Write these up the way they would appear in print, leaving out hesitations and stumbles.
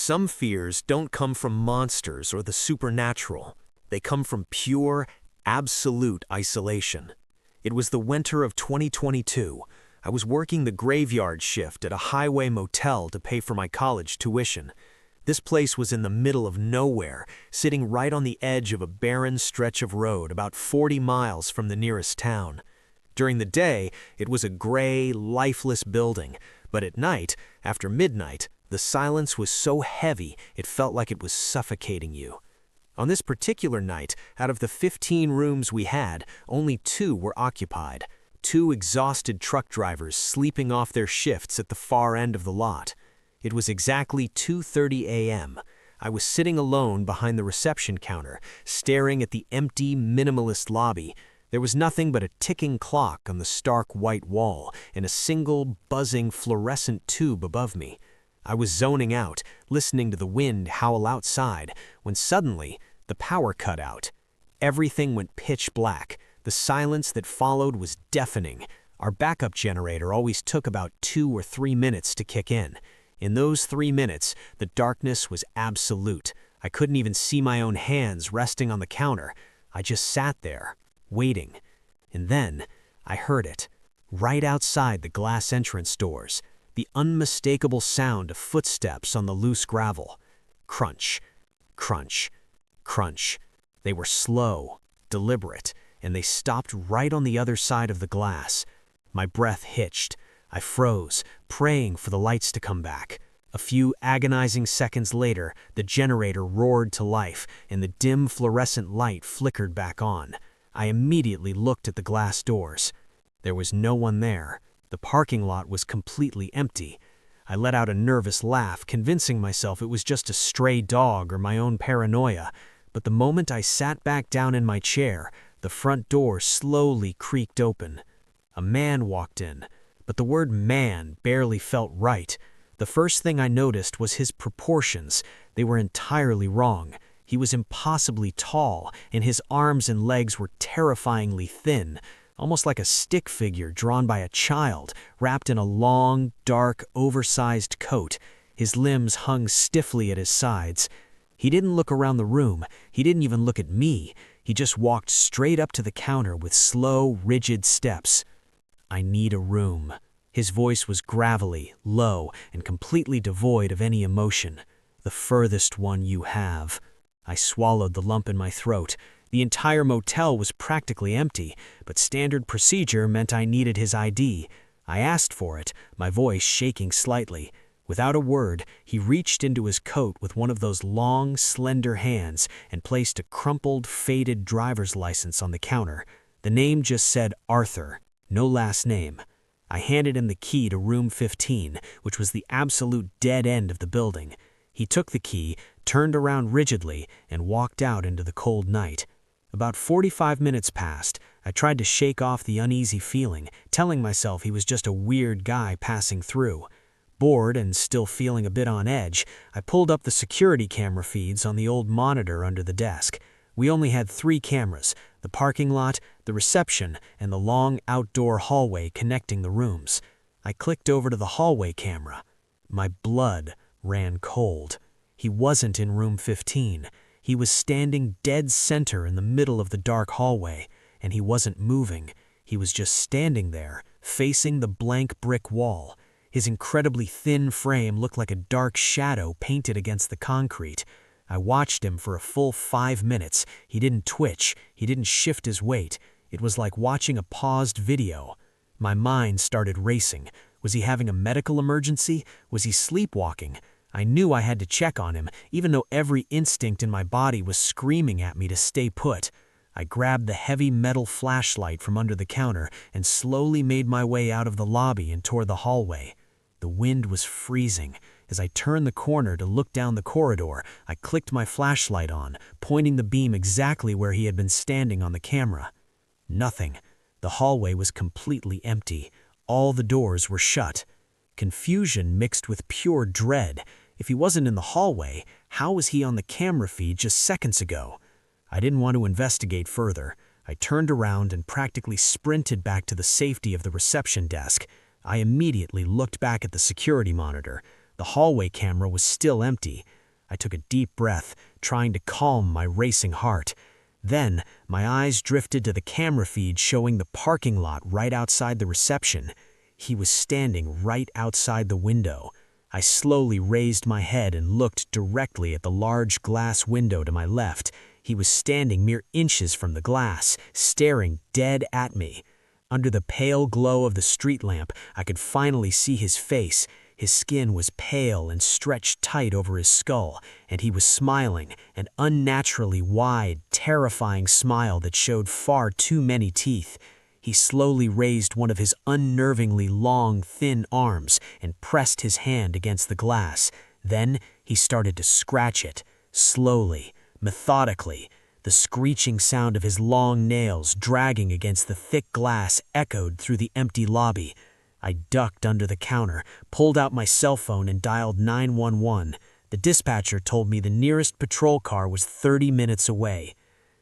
Some fears don't come from monsters or the supernatural. They come from pure, absolute isolation. It was the winter of 2022. I was working the graveyard shift at a highway motel to pay for my college tuition. This place was in the middle of nowhere, sitting right on the edge of a barren stretch of road about 40 miles from the nearest town. During the day, it was a gray, lifeless building, but at night, after midnight, the silence was so heavy it felt like it was suffocating you. On this particular night, out of the 15 rooms we had, only 2 were occupied. 2 exhausted truck drivers sleeping off their shifts at the far end of the lot. It was exactly 2:30 a.m. I was sitting alone behind the reception counter, staring at the empty, minimalist lobby. There was nothing but a ticking clock on the stark white wall and a single, buzzing, fluorescent tube above me. I was zoning out, listening to the wind howl outside, when suddenly, the power cut out. Everything went pitch black. The silence that followed was deafening. Our backup generator always took about 2 or 3 minutes to kick in. In those 3 minutes, the darkness was absolute. I couldn't even see my own hands resting on the counter. I just sat there, waiting. And then, I heard it, right outside the glass entrance doors, the unmistakable sound of footsteps on the loose gravel. Crunch, crunch, crunch. They were slow, deliberate, and they stopped right on the other side of the glass. My breath hitched. I froze, praying for the lights to come back. A few agonizing seconds later, the generator roared to life, and the dim fluorescent light flickered back on. I immediately looked at the glass doors. There was no one there. The parking lot was completely empty. I let out a nervous laugh, convincing myself it was just a stray dog or my own paranoia. But the moment I sat back down in my chair, the front door slowly creaked open. A man walked in, but the word man barely felt right. The first thing I noticed was his proportions. They were entirely wrong. He was impossibly tall, and his arms and legs were terrifyingly thin, almost like a stick figure drawn by a child, wrapped in a long, dark, oversized coat. His limbs hung stiffly at his sides. He didn't look around the room. He didn't even look at me. He just walked straight up to the counter with slow, rigid steps. "I need a room." His voice was gravelly, low, and completely devoid of any emotion. "The furthest one you have." I swallowed the lump in my throat. The entire motel was practically empty, but standard procedure meant I needed his ID. I asked for it, my voice shaking slightly. Without a word, he reached into his coat with one of those long, slender hands and placed a crumpled, faded driver's license on the counter. The name just said Arthur, no last name. I handed him the key to room 15, which was the absolute dead end of the building. He took the key, turned around rigidly, and walked out into the cold night. About 45 minutes passed. I tried to shake off the uneasy feeling, telling myself he was just a weird guy passing through. Bored and still feeling a bit on edge, I pulled up the security camera feeds on the old monitor under the desk. We only had 3 cameras: the parking lot, the reception, and the long outdoor hallway connecting the rooms. I clicked over to the hallway camera. My blood ran cold. He wasn't in room 15. He was standing dead center in the middle of the dark hallway, and he wasn't moving. He was just standing there, facing the blank brick wall. His incredibly thin frame looked like a dark shadow painted against the concrete. I watched him for a full 5 minutes. He didn't twitch. He didn't shift his weight. It was like watching a paused video. My mind started racing. Was he having a medical emergency? Was he sleepwalking? I knew I had to check on him, even though every instinct in my body was screaming at me to stay put. I grabbed the heavy metal flashlight from under the counter and slowly made my way out of the lobby and toward the hallway. The wind was freezing. As I turned the corner to look down the corridor, I clicked my flashlight on, pointing the beam exactly where he had been standing on the camera. Nothing. The hallway was completely empty. All the doors were shut. Confusion mixed with pure dread. If he wasn't in the hallway, how was he on the camera feed just seconds ago? I didn't want to investigate further. I turned around and practically sprinted back to the safety of the reception desk. I immediately looked back at the security monitor. The hallway camera was still empty. I took a deep breath, trying to calm my racing heart. Then, my eyes drifted to the camera feed showing the parking lot right outside the reception. He was standing right outside the window. I slowly raised my head and looked directly at the large glass window to my left. He was standing mere inches from the glass, staring dead at me. Under the pale glow of the street lamp, I could finally see his face. His skin was pale and stretched tight over his skull, and he was smiling, an unnaturally wide, terrifying smile that showed far too many teeth. He slowly raised one of his unnervingly long, thin arms and pressed his hand against the glass. Then he started to scratch it, slowly, methodically. The screeching sound of his long nails dragging against the thick glass echoed through the empty lobby. I ducked under the counter, pulled out my cell phone and dialed 911. The dispatcher told me the nearest patrol car was 30 minutes away.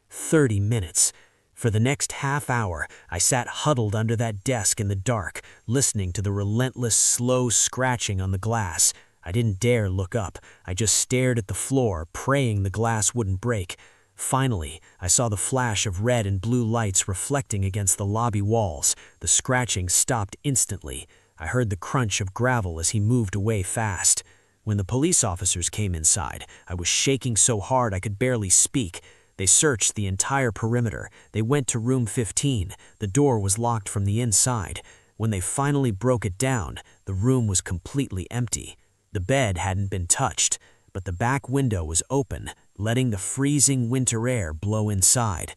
30 minutes. For the next half hour, I sat huddled under that desk in the dark, listening to the relentless, slow scratching on the glass. I didn't dare look up. I just stared at the floor, praying the glass wouldn't break. Finally, I saw the flash of red and blue lights reflecting against the lobby walls. The scratching stopped instantly. I heard the crunch of gravel as he moved away fast. When the police officers came inside, I was shaking so hard I could barely speak. They searched the entire perimeter. They went to room 15. The door was locked from the inside. When they finally broke it down, the room was completely empty. The bed hadn't been touched, but the back window was open, letting the freezing winter air blow inside.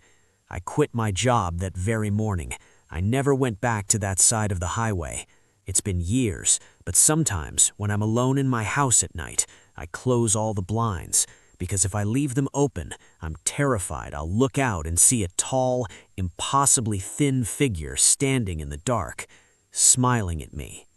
I quit my job that very morning. I never went back to that side of the highway. It's been years, but sometimes when I'm alone in my house at night, I close all the blinds, because if I leave them open, I'm terrified I'll look out and see a tall, impossibly thin figure standing in the dark, smiling at me.